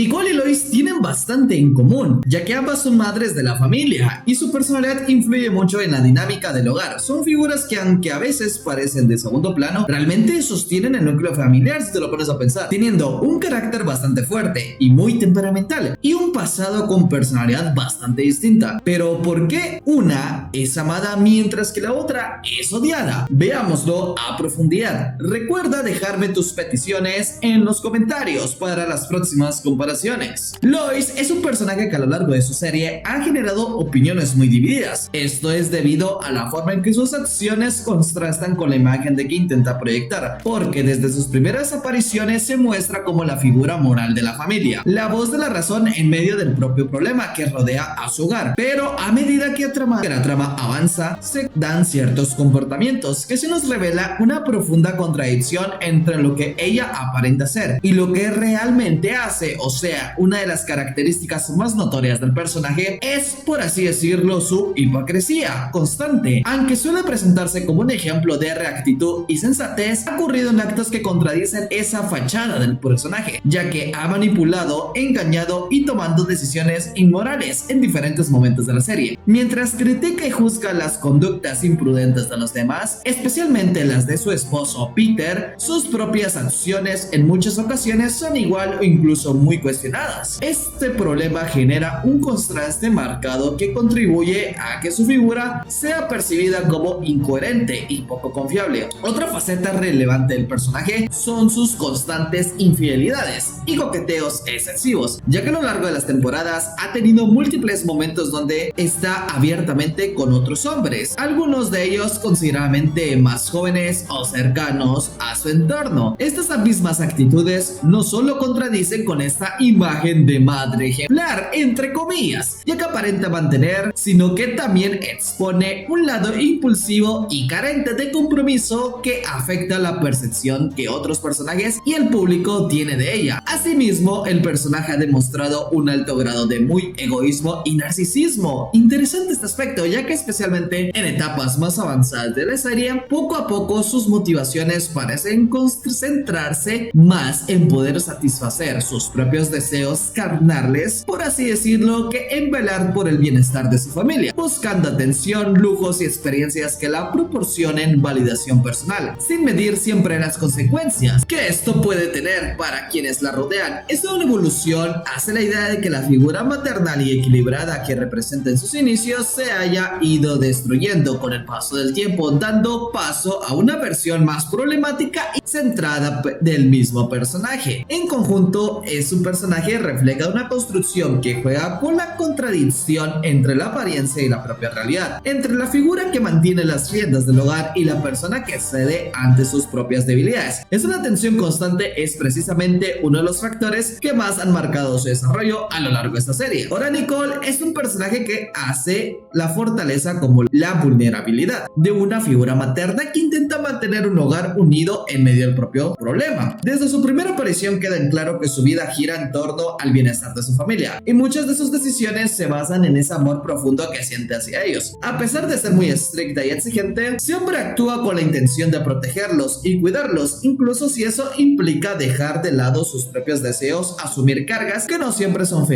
Nicole y Lois tienen bastante en común, ya que ambas son madres de la familia y su personalidad influye mucho en la dinámica del hogar. Son figuras que, aunque a veces parecen de segundo plano, realmente sostienen el núcleo familiar si te lo pones a pensar, teniendo un carácter bastante fuerte y muy temperamental y un pasado con personalidad bastante distinta. Pero ¿por qué una es amada mientras que la otra es odiada? Veámoslo a profundidad. Recuerda dejarme tus peticiones en los comentarios para las próximas comparaciones. Lois es un personaje que a lo largo de su serie ha generado opiniones muy divididas. Esto es debido a la forma en que sus acciones contrastan con la imagen de que intenta proyectar, porque desde sus primeras apariciones se muestra como la figura moral de la familia, la voz de la razón en medio del propio problema que rodea a su hogar. Pero a medida que la trama avanza, se dan ciertos comportamientos que se nos revela una profunda contradicción entre lo que ella aparenta ser y lo que realmente hace. O sea, una de las características más notorias del personaje es, por así decirlo, su hipocresía constante. Aunque suele presentarse como un ejemplo de rectitud y sensatez, ha ocurrido en actos que contradicen esa fachada del personaje, ya que ha manipulado, engañado y tomando decisiones inmorales en diferentes momentos de la serie. Mientras critica y juzga las conductas imprudentes de los demás, especialmente las de su esposo Peter, sus propias acciones en muchas ocasiones son igual o incluso muy cuestionadas. Este problema genera un contraste marcado que contribuye a que su figura sea percibida como incoherente y poco confiable. Otra faceta relevante del personaje son sus constantes infidelidades y coqueteos excesivos, ya que a lo largo de las temporadas ha tenido múltiples momentos donde está abiertamente con otros hombres, algunos de ellos considerablemente más jóvenes o cercanos a su entorno. Estas mismas actitudes no solo contradicen con esta imagen de madre ejemplar, entre comillas, ya que aparenta mantener, sino que también expone un lado impulsivo y carente de compromiso que afecta la percepción que otros personajes y el público tiene de ella. Asimismo, el personaje ha demostrado un alto grado de muy egoísmo y narcisismo. Interesante este aspecto, ya que especialmente en etapas más avanzadas de la serie, poco a poco sus motivaciones parecen concentrarse más en poder satisfacer sus propios deseos carnales, por así decirlo, que en velar por el bienestar de su familia, buscando atención, lujos y experiencias que la proporcionen validación personal, sin medir siempre las consecuencias que esto puede tener para quienes la rodean. Esta evolución hace la idea de que la figura maternal y equilibrada que representa en sus inicios se haya ido destruyendo con el paso del tiempo, dando paso a una versión más problemática y centrada del mismo personaje. En conjunto, es un personaje refleja una construcción que juega con la contradicción entre la apariencia y la propia realidad, entre la figura que mantiene las riendas del hogar y la persona que cede ante sus propias debilidades. Es una tensión constante, es precisamente uno de los factores que más han marcado su desarrollo a lo largo de esta serie. Ahora, Nicole es un personaje que hace la fortaleza como la vulnerabilidad de una figura materna que intenta mantener un hogar unido en medio del propio problema. Desde su primera aparición queda en claro que su vida gira en torno al bienestar de su familia y muchas de sus decisiones se basan en ese amor profundo que siente hacia ellos. A pesar de ser muy estricta y exigente, siempre actúa con la intención de protegerlos y cuidarlos, incluso si eso implica dejar de lado sus propios deseos, asumir cargas que no siempre son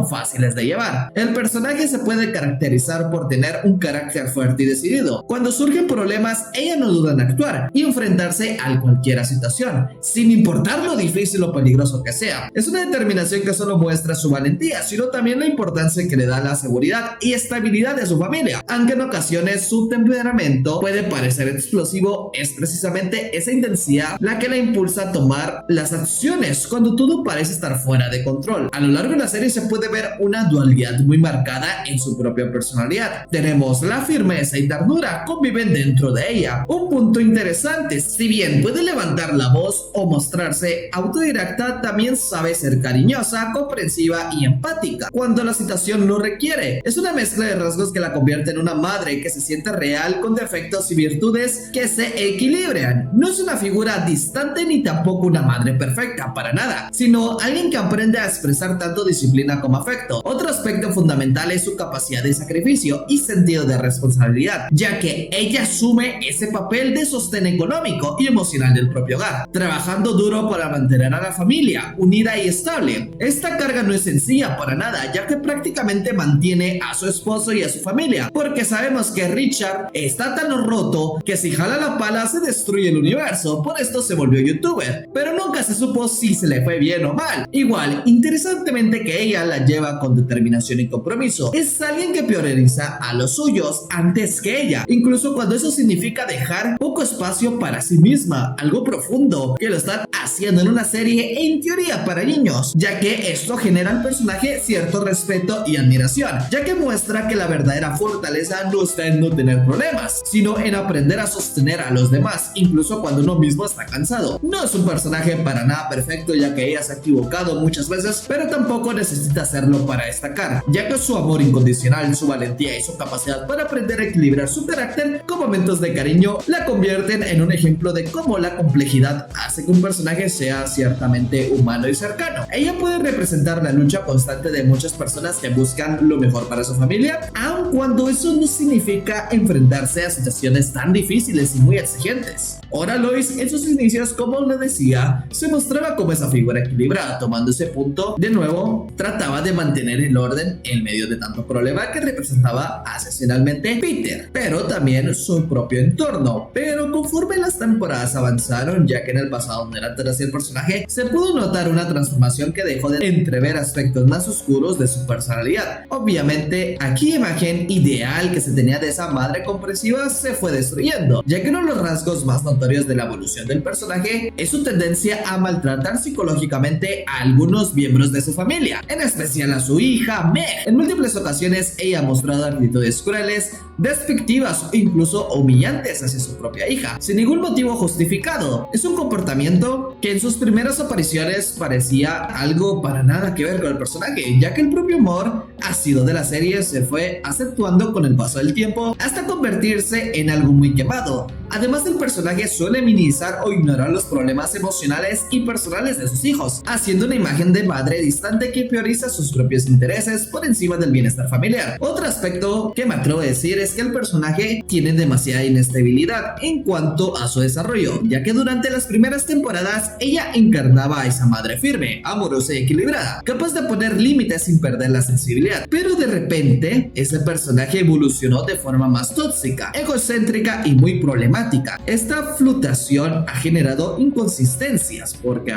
fáciles de llevar. El personaje se puede caracterizar por tener un carácter fuerte y decidido. Cuando surgen problemas, ella no duda en actuar y enfrentarse a cualquier situación, sin importar lo difícil o peligroso que sea. Es una determinación que solo muestra su valentía, sino también la importancia que le da la seguridad y estabilidad de su familia. Aunque en ocasiones su temperamento puede parecer explosivo, es precisamente esa intensidad la que la impulsa a tomar las acciones cuando todo parece estar fuera de control. A lo largo de la serie se puede ver una dualidad muy marcada en su propia personalidad. Tenemos la firmeza y ternura conviven dentro de ella. Un punto interesante, si bien puede levantar la voz o mostrarse autodidacta, también sabe ser cariñosa, comprensiva comprensiva y empática cuando la situación lo requiere. Es una mezcla de rasgos que la convierte en una madre que se siente real, con defectos y virtudes que se equilibran. No es una figura distante ni tampoco una madre perfecta, para nada, sino alguien que aprende a expresar tanto disciplina como afecto. Otro aspecto fundamental es su capacidad de sacrificio y sentido de responsabilidad, ya que ella asume ese papel de sostén económico y emocional del propio hogar, trabajando duro para mantener a la familia unida y estable. Esta carga no es sencilla para nada, ya que prácticamente mantiene a su esposo y a su familia, porque sabemos que Richard está tan roto que si jala la pala se destruye el universo. Por esto se volvió youtuber, pero nunca se supo si se le fue bien o mal. Igual, interesantemente que ella la lleva con determinación y compromiso. Es alguien que prioriza a los suyos antes que ella, incluso cuando eso significa dejar poco espacio para sí misma, algo profundo que lo están haciendo en una serie en teoría para niños, ya que esto genera al personaje cierto respeto y admiración, ya que muestra que la verdadera fortaleza no está en no tener problemas, sino en aprender a sostener a los demás, incluso cuando uno mismo está cansado. No es un personaje para nada perfecto, ya que ella se ha equivocado muchas veces, pero tampoco necesita hacerlo para destacar, ya que su amor incondicional, su valentía y su capacidad para aprender a equilibrar su carácter con momentos de cariño la convierten en un ejemplo de cómo la complejidad hace que un personaje sea ciertamente humano y cercano. Ella puede representar la lucha constante de muchas personas que buscan lo mejor para su familia, aun cuando eso no significa enfrentarse a situaciones tan difíciles y muy exigentes. Ahora Lois, en sus inicios, como le decía, se mostraba como esa figura equilibrada. Tomando ese punto, de nuevo, trataba de mantener el orden en medio de tanto problema que representaba ascensionalmente Peter, pero también su propio entorno. Pero conforme las temporadas avanzaron, ya que en el pasado no era tan así el personaje, se pudo notar una transformación que dejó de entrever aspectos más oscuros de su personalidad. Obviamente, aquí la imagen ideal que se tenía de esa madre comprensiva se fue destruyendo, ya que uno de los rasgos más notorios de la evolución del personaje es su tendencia a maltratar psicológicamente a algunos miembros de su familia, en especial a su hija Meg. En múltiples ocasiones ella ha mostrado actitudes crueles, despectivas o incluso humillantes hacia su propia hija, sin ningún motivo justificado. Es un comportamiento que en sus primeras apariciones parecía algo para nada que ver con el personaje, ya que el propio humor ácido de la serie se fue acentuando con el paso del tiempo hasta convertirse en algo muy quemado. Además, el personaje suele minimizar o ignorar los problemas emocionales y personales de sus hijos, haciendo una imagen de madre distante que prioriza sus propios intereses por encima del bienestar familiar. Otro aspecto que me atrevo a decir es que el personaje tiene demasiada inestabilidad en cuanto a su desarrollo, ya que durante las primeras temporadas ella encarnaba a esa madre firme, amorosa y equilibrada, capaz de poner límites sin perder la sensibilidad. Pero de repente, ese personaje evolucionó de forma más tóxica, egocéntrica y muy problemática. Esta fluctuación ha generado inconsistencias, porque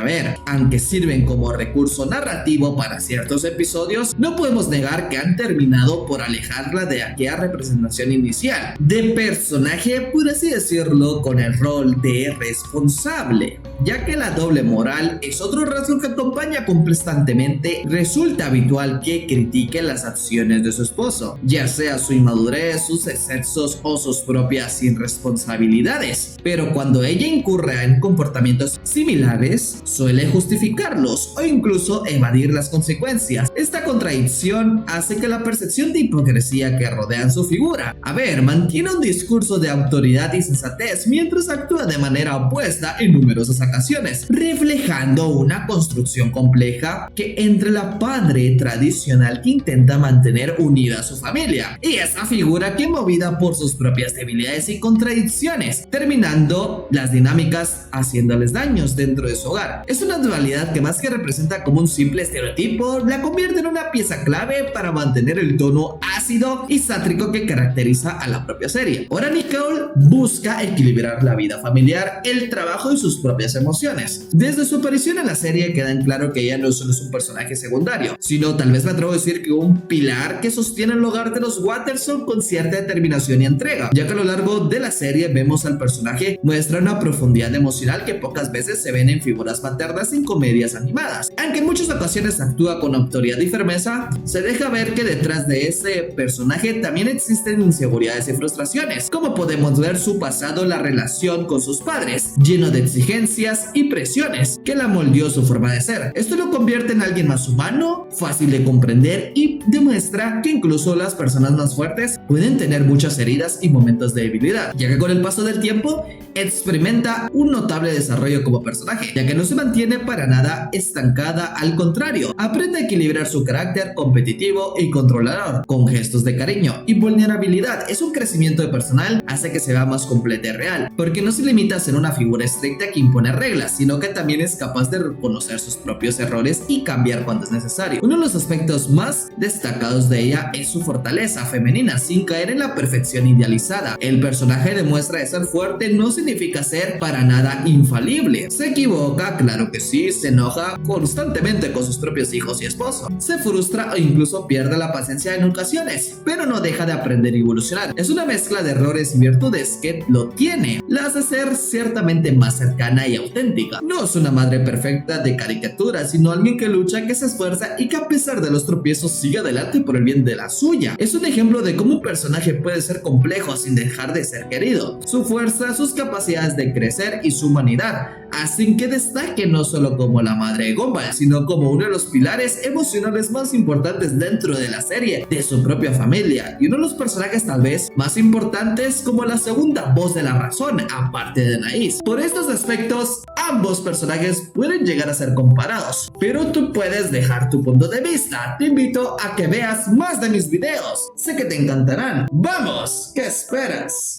aunque sirven como recurso narrativo para ciertos episodios, no podemos negar que han terminado por alejarla de aquella representación inicial de personaje, por así decirlo, con el rol de responsable, ya que la doble moral es otro rasgo que acompaña constantemente. Resulta habitual que critique las acciones de su esposo, ya sea su inmadurez, sus excesos o sus propias irresponsabilidades, pero cuando ella incurre en comportamientos similares, suele justificarlos o incluso evadir las consecuencias. Esta contradicción hace que la percepción de hipocresía que rodea su figura, mantiene un discurso de autoridad y sensatez mientras actúa de manera opuesta en numerosas ocasiones, reflejando una construcción compleja que entre la padre tradicional que intenta mantener unida a su familia y esa figura que, movida por sus propias debilidades y contradicciones, terminando las dinámicas haciéndoles daños dentro de su hogar. Es una dualidad que, más que representa como un simple estereotipo, la convierte en una pieza clave para mantener el tono ácido y sátrico que caracteriza a la propia serie. Ahora Nicole busca equilibrar la vida familiar, el trabajo y sus propias emociones. Desde su aparición en la serie queda en claro que ella no solo es un personaje secundario, sino, tal vez me atrevo a decir, que un pilar que sostiene el hogar de los Watterson con cierta determinación y entrega, ya que a lo largo de la serie vemos al personaje muestra una profundidad emocional que pocas veces se ven en figuras maternas en comedias animadas. Aunque en muchas ocasiones actúa con autoridad y firmeza, se deja ver que detrás de ese personaje también existen inseguridades y frustraciones, como podemos ver su pasado, la relación con sus padres, lleno de exigencias carencias y presiones que la moldeó su forma de ser. Esto lo convierte en alguien más humano, fácil de comprender y demuestra que incluso las personas más fuertes pueden tener muchas heridas y momentos de debilidad, ya que con el paso del tiempo experimenta un notable desarrollo como personaje, ya que no se mantiene para nada estancada, al contrario, aprende a equilibrar su carácter competitivo y controlador con gestos de cariño y vulnerabilidad. Es un crecimiento de personal, hace que se vea más completa y real, porque no se limita a ser una figura estricta que impone reglas, sino que también es capaz de reconocer sus propios errores y cambiar cuando es necesario. Uno de los aspectos más destacados de ella es su fortaleza femenina, sin caer en la perfección idealizada. El personaje demuestra de ser fuerte no significa ser para nada infalible. Se equivoca, claro que sí, se enoja constantemente con sus propios hijos y esposo, se frustra o incluso pierde la paciencia en ocasiones, pero no deja de aprender y evolucionar. Es una mezcla de errores y virtudes que lo tiene, la hace ser ciertamente más cercana y auténtica. No es una madre perfecta de caricatura, sino alguien que lucha, que se esfuerza y que a pesar de los tropiezos sigue adelante por el bien de la suya. Es un ejemplo de cómo un personaje puede ser complejo sin dejar de ser querido. Su fuerza, sus capacidades de crecer y su humanidad hacen que destaque no solo como la madre de Gumball, sino como uno de los pilares emocionales más importantes dentro de la serie, de su propia familia, y uno de los personajes tal vez más importantes como la segunda voz de la razón, aparte de Anaïs. Por estos aspectos, ambos personajes pueden llegar a ser comparados, pero tú puedes dejar tu punto de vista. Te invito a que veas más de mis videos, sé que te encantarán. ¡Vamos! ¿Qué esperas?